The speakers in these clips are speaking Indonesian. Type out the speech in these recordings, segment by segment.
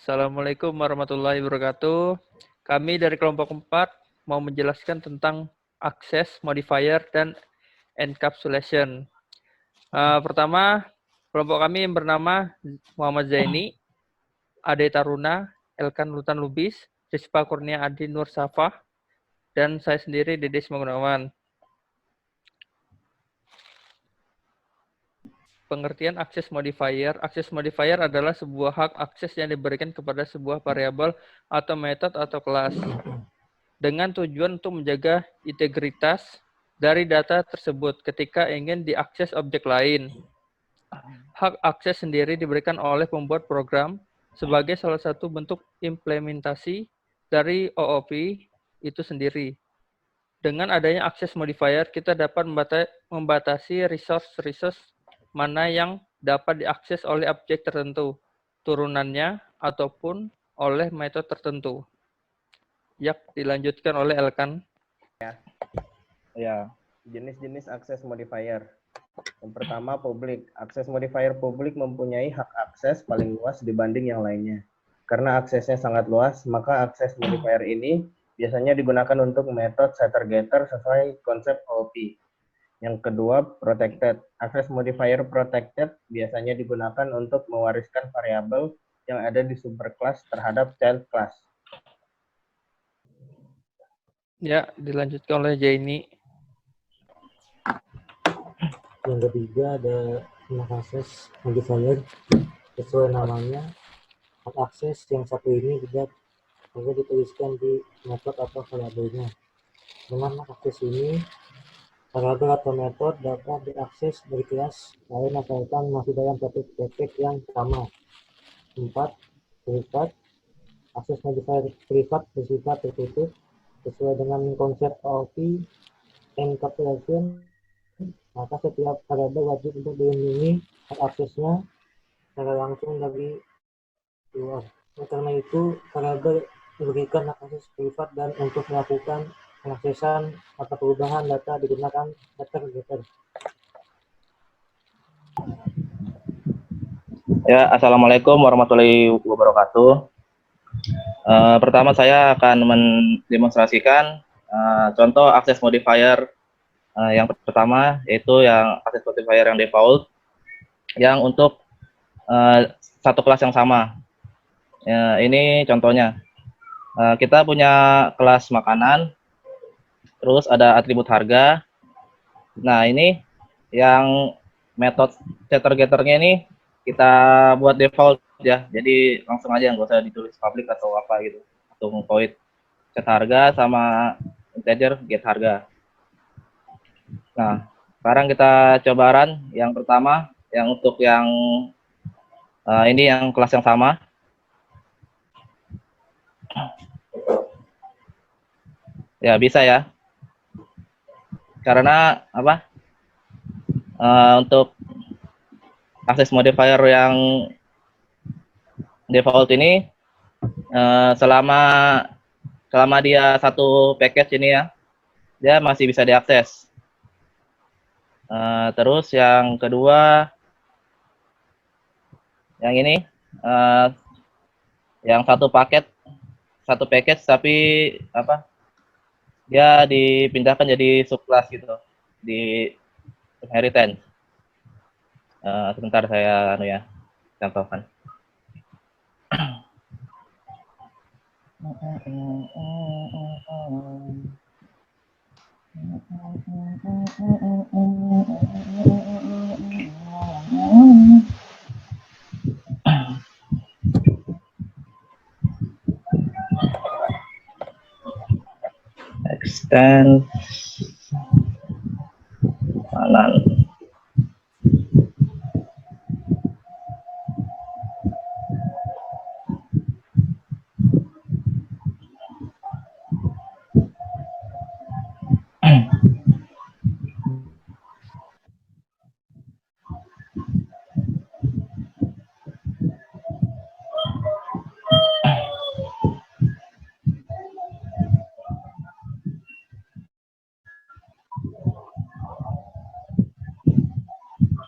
Assalamualaikum warahmatullahi wabarakatuh. Kami dari kelompok 4 mau menjelaskan tentang access, modifier, dan encapsulation. Pertama, kelompok kami yang bernama Muhammad Zaini, Ade Taruna, Elkan Lutan Lubis, Rizpa Kurnia Adi Nur Safah, dan saya sendiri Dedes Gunawan. Pengertian akses modifier. Akses modifier adalah sebuah hak akses yang diberikan kepada sebuah variabel atau metode atau kelas dengan tujuan untuk menjaga integritas dari data tersebut ketika ingin diakses objek lain. Hak akses sendiri diberikan oleh pembuat program sebagai salah satu bentuk implementasi dari OOP itu sendiri. Dengan adanya akses modifier, kita dapat membatasi resource mana yang dapat diakses oleh objek tertentu, turunannya, ataupun oleh metode tertentu. Dilanjutkan oleh Elkan. Ya, jenis-jenis akses modifier. Yang pertama, publik. Akses modifier publik mempunyai hak akses paling luas dibanding yang lainnya. Karena aksesnya sangat luas, maka akses modifier ini biasanya digunakan untuk metode setter-getter sesuai konsep OOP. Yang kedua, protected. Akses modifier protected biasanya digunakan untuk mewariskan variabel yang ada di superclass terhadap child class. Ya, dilanjutkan oleh Jaini. Yang ketiga ada akses modifier sesuai namanya. Hak akses yang satu ini juga dituliskan di metode atau variabelnya. Dengan hak akses ini, variabel atau metode dapat diakses dari kelas lain asalkan masih dalam satu paket yang sama. 4. Privat. Akses modifier privat bersifat tertutup sesuai dengan konsep OOP encapsulation. Maka setiap variabel wajib untuk dilindungi hak aksesnya secara langsung dari luar. Karena itu, variabel diberikan hak akses privat dan untuk melakukan pengaksesan atau perubahan data digunakan setter-getter. Ya, Assalamualaikum warahmatullahi wabarakatuh. Pertama saya akan mendemonstrasikan contoh akses modifier yang pertama, yaitu yang akses modifier yang default, yang untuk satu kelas yang sama. Ini contohnya. Kita punya kelas makanan, terus ada atribut harga. Nah, ini yang metode setter-getternya ini kita buat default ya, jadi langsung aja, nggak usah ditulis public atau apa gitu, atau void set harga sama integer get harga. Nah, sekarang kita coba run yang pertama, yang untuk yang ini yang kelas yang sama. Ya, bisa ya. Karena apa? Untuk akses modifier yang default ini selama dia satu package ini ya, dia masih bisa diakses. Terus yang kedua, yang ini yang satu package tapi apa? Dia dipindahkan jadi subclass gitu di inheritance. Sebentar saya contohkan. Extend kanan.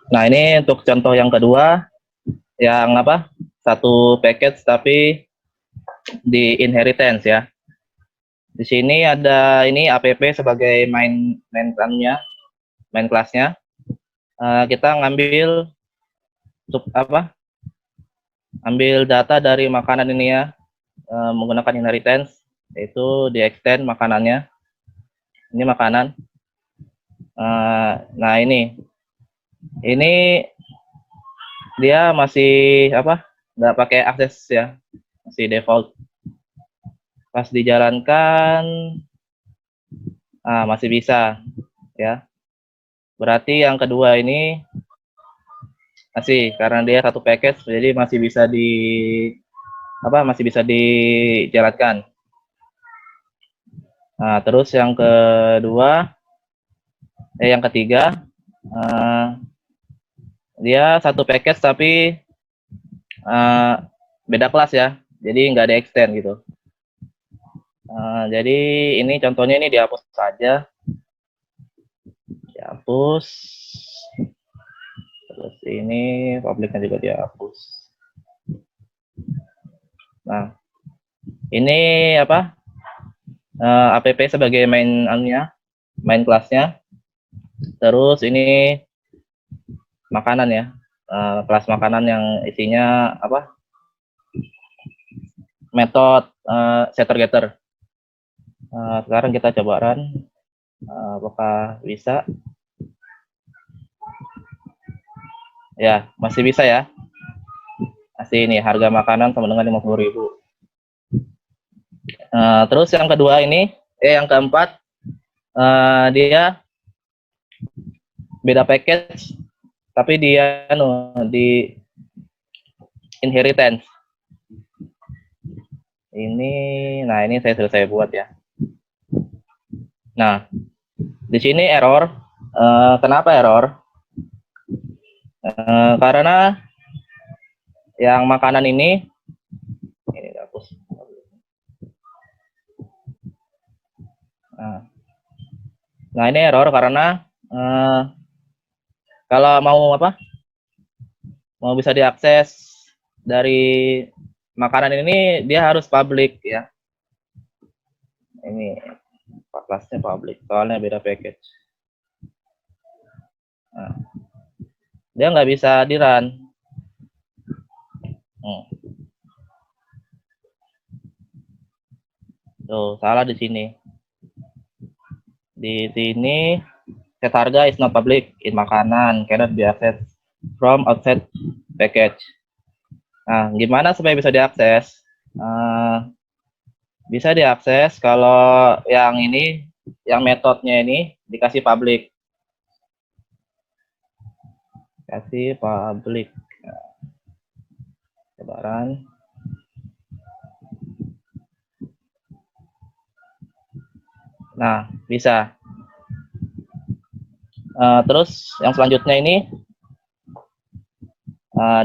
Nah, ini untuk contoh yang kedua, yang apa? Satu package tapi di inheritance ya. Di sini ada ini app sebagai main kelasnya. Kita ngambil ambil data dari makanan ini ya, menggunakan inheritance, yaitu di extend makanannya. Ini makanan. Nah ini dia masih nggak pakai akses ya, masih default. Pas dijalankan masih bisa ya. Berarti yang kedua ini masih, karena dia satu package, jadi masih bisa dijalankan. Nah, terus yang ketiga, dia satu package tapi beda kelas ya, jadi nggak ada extend gitu. Jadi ini contohnya ini dihapus saja, dihapus. Terus ini publiknya juga dihapus. Nah, ini app sebagai main kelasnya. Terus ini makanan ya, kelas makanan yang isinya metode setter getter. Sekarang kita coba run, apakah bisa? Ya, masih bisa ya. Masih ini harga makanan sama dengan 50.000. Terus yang kedua ini, yang keempat, dia beda package, tapi dia di inheritance. Ini saya selesai buat ya. Nah, di sini error. Kenapa error? Karena yang makanan ini hapus. Nah, ini error karena kalau mau bisa diakses dari makanan ini, dia harus public ya. Ini kelasnya public, soalnya beda package. Nah, dia nggak bisa di run. Tuh, salah di sini. Di sini set harga is not public in makanan, cannot be accessed from outside package. Nah, gimana supaya bisa diakses? Bisa diakses kalau yang metodenya ini dikasih public. Kasih public. Sebaran. Nah, bisa. Terus yang selanjutnya ini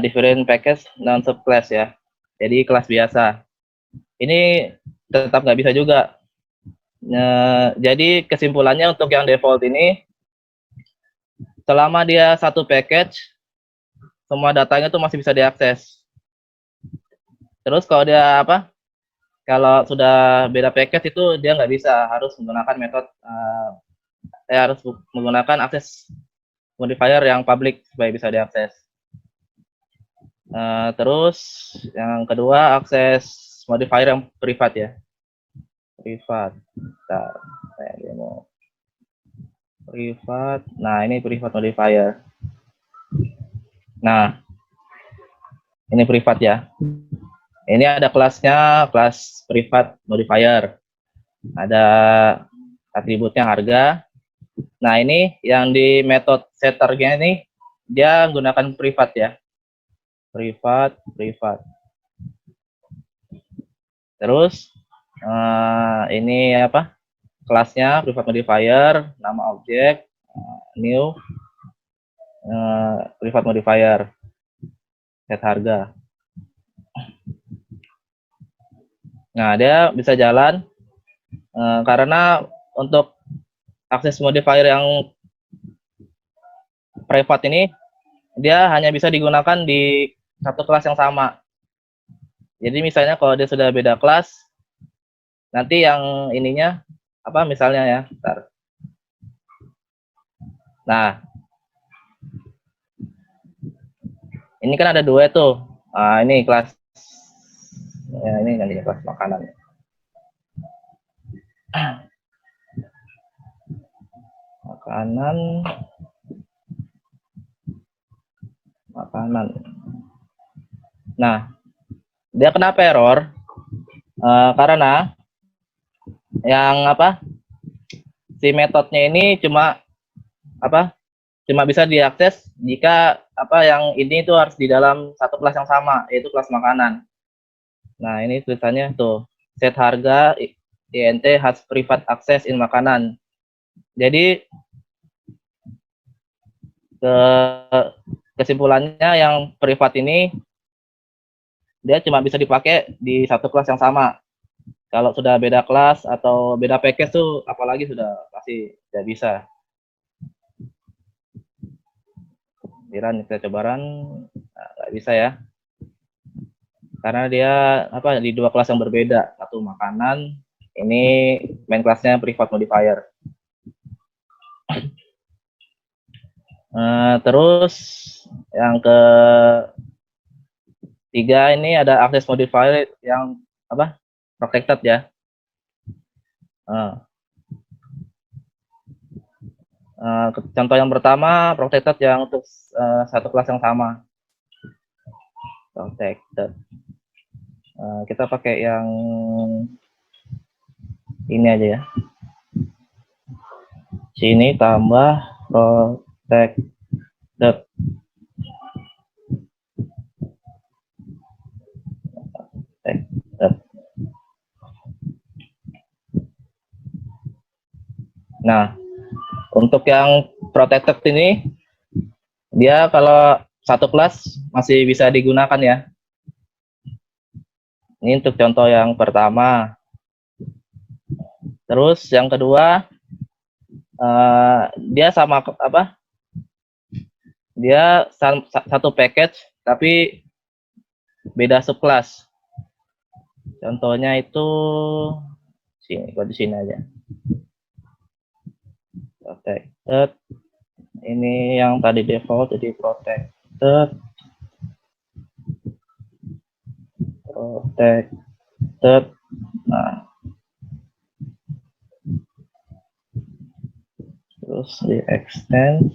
different package non subclass ya. Jadi kelas biasa. Ini tetap nggak bisa juga. Jadi kesimpulannya untuk yang default ini, selama dia satu package, semua datanya tuh masih bisa diakses. Terus kalau dia kalau sudah beda package itu dia nggak bisa, harus menggunakan metode harus menggunakan akses modifier yang public supaya bisa diakses. Terus yang kedua, akses modifier yang privat ya. Privat. Bentar, saya demo. Privat. Nah, ini privat modifier. Nah, ini privat ya. Ini ada kelasnya, kelas privat modifier. Ada atributnya harga. Nah, ini yang di metode setternya ini, dia menggunakan privat ya. Privat. Terus, ini kelasnya privat modifier, nama objek, new, privat modifier, set harga. Nah, dia bisa jalan karena untuk akses modifier yang privat ini, dia hanya bisa digunakan di satu kelas yang sama. Jadi misalnya kalau dia sudah beda kelas, nanti yang ininya apa misalnya ya, bentar. Nah, ini kan ada dua tuh. Nah, ini kelas, ya ini kan kelas makanan. Makanan. Nah, dia kenapa error? Karena yang apa? Si metodenya ini cuma apa? Cuma bisa diakses jika apa yang ini itu harus di dalam satu kelas yang sama, yaitu kelas makanan. Nah, ini tulisannya tuh, set harga INT has private access in makanan. Jadi kesimpulannya yang privat ini dia cuma bisa dipakai di satu kelas yang sama. Kalau sudah beda kelas atau beda package tuh apalagi sudah pasti tidak bisa. Kita coba run, nggak bisa ya. Karena dia apa di dua kelas yang berbeda, satu makanan, ini main kelasnya private modifier. Terus yang ketiga ini ada access modifier yang apa protected ya. Contoh yang pertama protected yang untuk satu kelas yang sama. Protected. Kita pakai yang ini aja ya. Sini tambah protected. Nah, untuk yang protected ini, dia kalau satu kelas masih bisa digunakan ya. Ini untuk contoh yang pertama. Terus yang kedua, dia sama apa? Dia satu package tapi beda subclass. Contohnya itu sini, di sini aja. Protected. Ini yang tadi default jadi protected. Nah, terus di extend.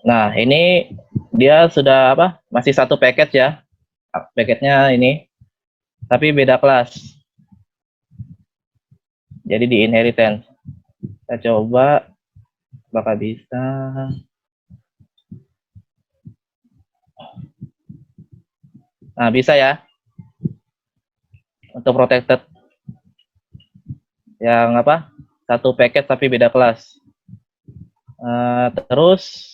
Nah, ini dia sudah apa? Masih satu paket ya. Paketnya ini, tapi beda kelas. Jadi di inheritance. Kita coba apakah bisa. Nah, bisa ya. Untuk protected yang apa? Satu paket tapi beda kelas. Terus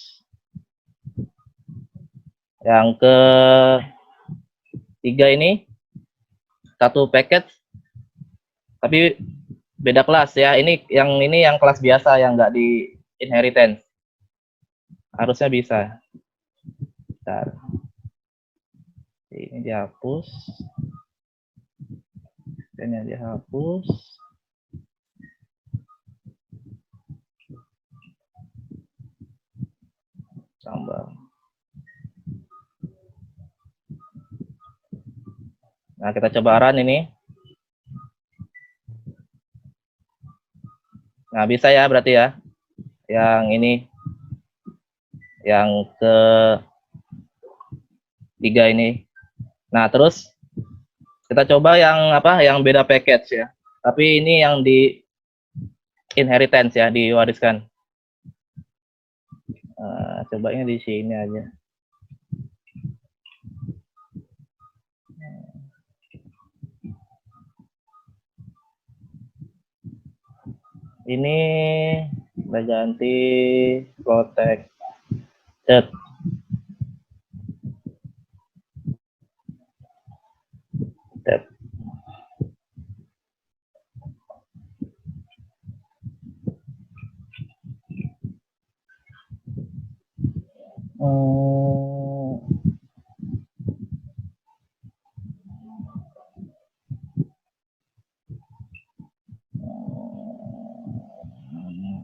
yang ketiga ini satu paket tapi beda kelas ya. Ini yang kelas biasa yang nggak di inheritance. Harusnya bisa. Bentar. Ini dihapus. Ini dihapus. Tambah. Nah, kita coba run ini. Nah, bisa ya berarti ya. Yang ini. Yang ketiga ini. Nah, terus kita coba yang apa? Yang beda package ya. Tapi ini yang di inheritance ya, diwariskan. Cobanya di sini aja. Ini kita ganti protected. Hmm,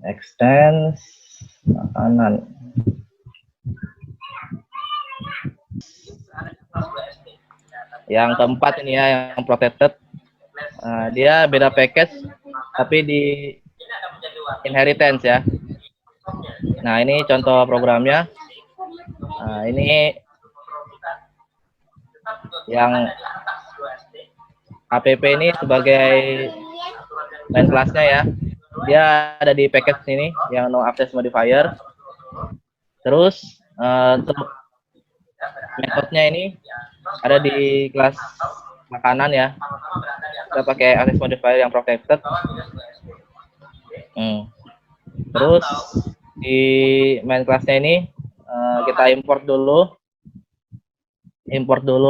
extends makanan. Yang keempat ini ya, yang protected. Dia beda package, tapi di inheritance ya. Nah, ini contoh programnya. Ini yang app ini sebagai main kelasnya ya. Dia ada di package ini yang no access modifier. Terus untuk metodenya ini ada di kelas makanan ya. Kita pakai access modifier yang protected. Terus di main kelasnya ini kita import dulu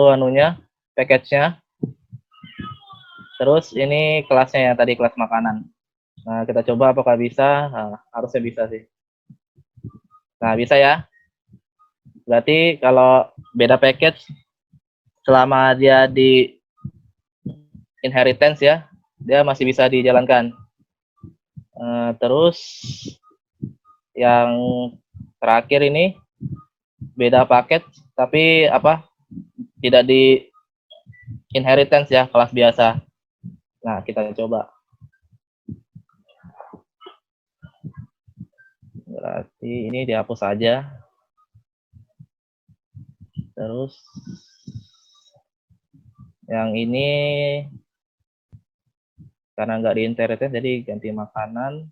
anunya, package-nya. Terus ini kelasnya ya, tadi kelas makanan. Nah, kita coba apakah bisa. Harusnya bisa sih. Nah, bisa ya. Berarti kalau beda package, selama dia di inheritance ya, dia masih bisa dijalankan. Terus yang terakhir ini beda paket, tapi tidak di inheritance ya, kelas biasa. Nah, kita coba. Berarti ini dihapus saja. Terus yang ini karena nggak di inheritance, jadi ganti makanan.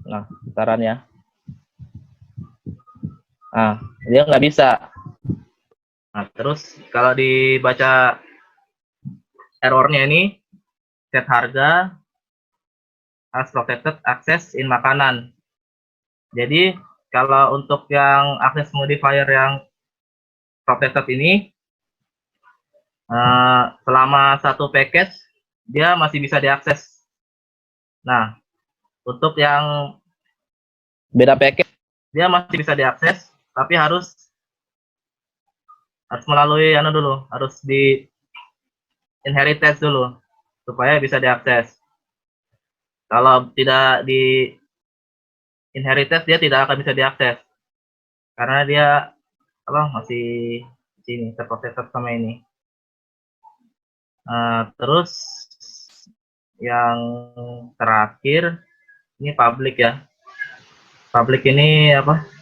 Nah, saran ya. Nah, dia nggak bisa. Nah, terus kalau dibaca errornya ini, set harga as protected access in makanan. Jadi kalau untuk yang access modifier yang protected ini, selama satu package dia masih bisa diakses. Nah, untuk yang beda package dia masih bisa diakses, tapi harus melalui harus di inheritance dulu supaya bisa diakses. Kalau tidak di inheritance dia tidak akan bisa diakses karena dia masih sini terprotected sama ini. Terus yang terakhir ini public ya. Public ini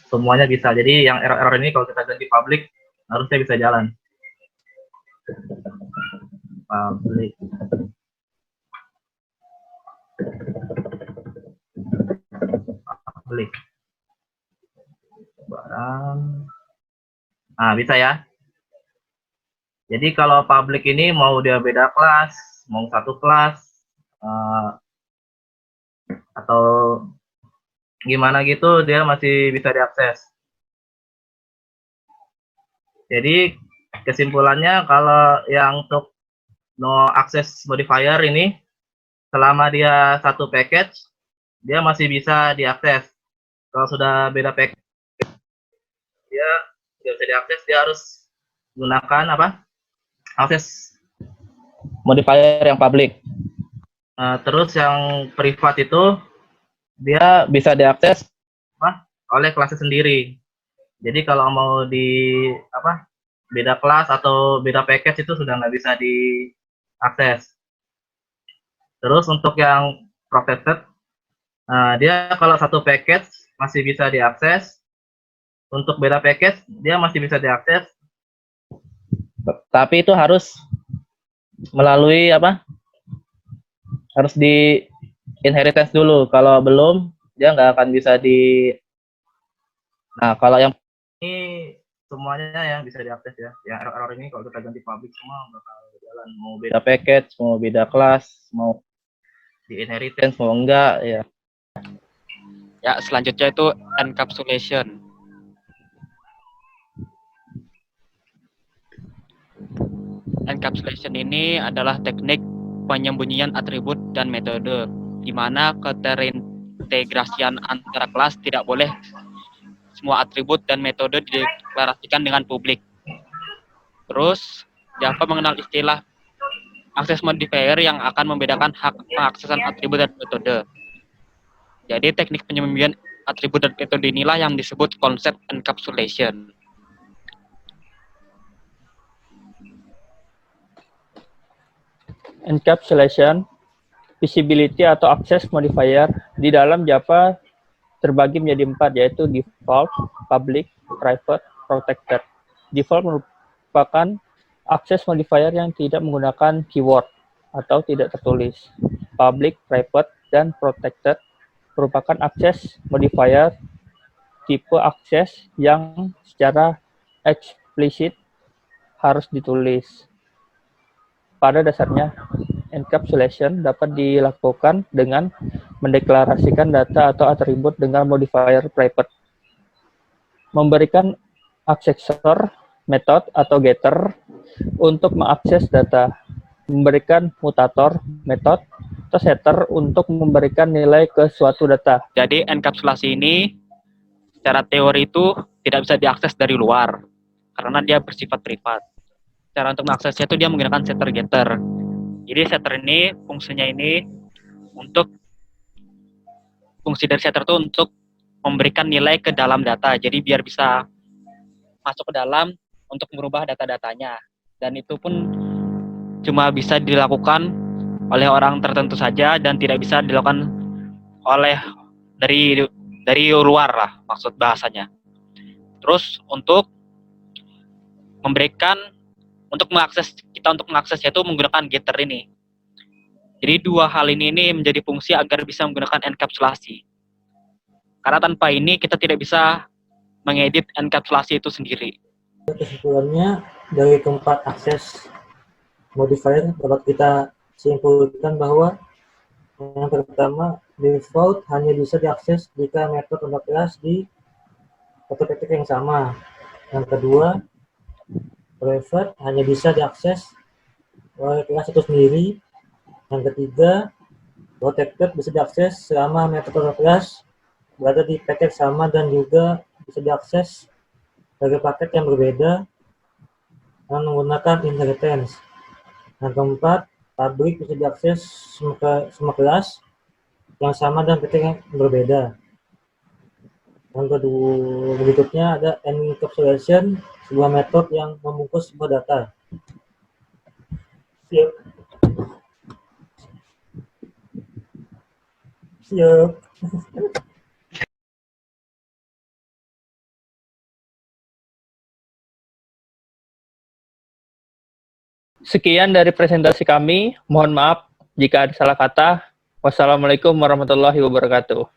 semuanya bisa. Jadi yang error ini kalau kita ganti public harusnya bisa jalan. Public barang. Nah, bisa ya. Jadi kalau public ini mau dia beda kelas, mau satu kelas, atau gimana gitu, dia masih bisa diakses. Jadi kesimpulannya kalau yang untuk no access modifier ini, selama dia satu package, dia masih bisa diakses. Kalau sudah beda package, dia tidak bisa diakses, dia harus gunakan access modifier yang public. Terus yang privat itu dia bisa diakses oleh kelasnya sendiri. Jadi kalau mau di beda kelas atau beda package itu sudah nggak bisa diakses. Terus untuk yang protected, dia kalau satu package masih bisa diakses. Untuk beda package dia masih bisa diakses. Tapi itu harus melalui harus di inheritance dulu. Kalau belum, dia nggak akan bisa di. Nah, kalau yang ini semuanya ya bisa diakses ya. Yang error ini kalau kita ganti public semua bakal jalan. Mau beda package, mau beda kelas, mau di inheritance, mau enggak ya. Ya, selanjutnya itu encapsulation. Encapsulation ini adalah teknik penyembunyian atribut dan metode. di mana keterintegrasian antara kelas tidak boleh semua atribut dan metode dideklarasikan dengan publik. Terus, Java mengenal istilah access modifier yang akan membedakan hak pengaksesan atribut dan metode. Jadi, teknik penyembunyian atribut dan metode inilah yang disebut konsep encapsulation. Encapsulation, visibility atau access modifier di dalam Java terbagi menjadi 4, yaitu default, public, private, protected. Default merupakan access modifier yang tidak menggunakan keyword atau tidak tertulis. Public, private, dan protected merupakan access modifier tipe akses yang secara eksplisit harus ditulis. Pada dasarnya, encapsulation dapat dilakukan dengan mendeklarasikan data atau atribut dengan modifier private. Memberikan aksesor, method, atau getter untuk mengakses data. Memberikan mutator, method, atau setter untuk memberikan nilai ke suatu data. Jadi enkapsulasi ini secara teori itu tidak bisa diakses dari luar karena dia bersifat privat. Cara untuk mengaksesnya itu dia menggunakan setter getter. Jadi setter ini fungsinya ini untuk fungsi dari setter itu untuk memberikan nilai ke dalam data. Jadi biar bisa masuk ke dalam untuk merubah data-datanya. Dan itu pun cuma bisa dilakukan oleh orang tertentu saja dan tidak bisa dilakukan oleh dari luar lah maksud bahasanya. Terus untuk mengaksesnya itu menggunakan getter ini. Jadi dua hal ini menjadi fungsi agar bisa menggunakan enkapsulasi. Karena tanpa ini kita tidak bisa mengedit enkapsulasi itu sendiri. Kesimpulannya, dari keempat akses modifier dapat kita simpulkan bahwa yang pertama, default hanya bisa diakses jika metode untuk kelas di satu titik yang sama. Yang kedua, private hanya bisa diakses oleh kelas itu sendiri. Yang ketiga, protected bisa diakses selama metode kelas berada di paket sama dan juga bisa diakses dari paket yang berbeda dengan menggunakan inheritance. Yang keempat, public bisa diakses semua kelas yang sama dan paket yang berbeda. Yang kedua, berikutnya ada encapsulation, sebuah metode yang membungkus sebuah data. Siap. Siap. Sekian dari presentasi kami. Mohon maaf jika ada salah kata. Wassalamualaikum warahmatullahi wabarakatuh.